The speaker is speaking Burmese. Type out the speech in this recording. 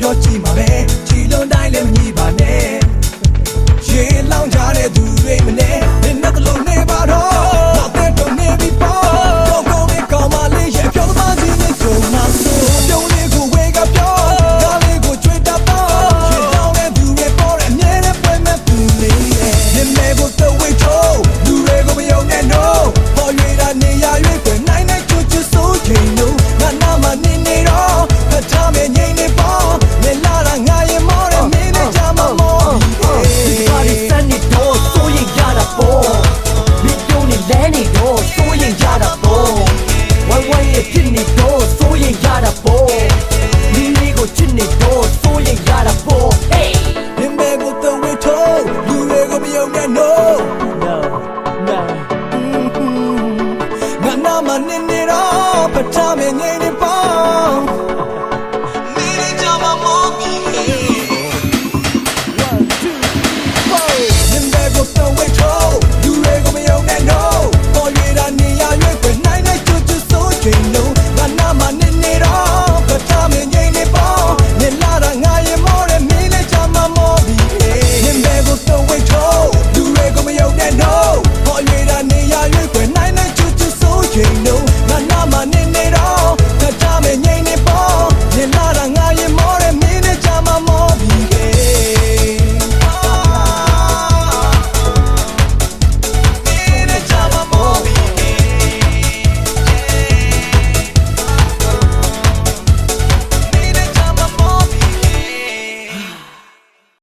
တော့ကြည့်မှာပဲချီလုံးတိုင်းလည်းမညီပါနဲ့ရေလောင်းကြတဲ့သူတွေမနဲ့နဲ့တလုံးနေပါတော့တော့တဲ့တော့နေပြီပေါ့ကောင်းကောင်းလေးရဲ့ပြောသားချင်းနဲ့ကြုံမှာဆိုပြုံးလေးကိုဝေကပြောဒါလေးကိုချွေတာပေါ့ရေလောင်းတဲ့သူတွေပေါ်တဲ့အမြဲတမ်းပွဲမဲ့သူလေးရဲ့နေကိုတော့ဝေချိုးလူတွေကိုမယုံနဲ့ no ပေါ်ရွေတာနေရရွေးတဲ့နိုင်နိုင်ချွတ်ချွတ်ဆိုးချိန်လို့ငါနာမနေနေတော့ဖတ်ထားမယ်ငိမ့်နေပေါ့လေလာတာငါရင်မောတဲ့မင်းနဲ့ကြမှာမောဒီပါရီစနေတော့ဆိုရင်ရတာပေါ့ဒီပြုံးနေလဲနေတော့ဆိုရင်ရတာပေါ့ဝိုင်းဝိုင်းရဲ့ဖြစ်နေတော့ဆိုရင်ရတာပေါ့ဒီလေးကိုချစ်နေတော့ဆိုရင်ရတာပေါ့ hey ဘယ်မဲ့ကိုတော့ဝေထိုးလူတွေကိုမယုံနဲ့ no ငါနာမနေနေတော့ပထမငိမ့်နေပေါ့မင်းနဲ့ကြမှာမောပြီ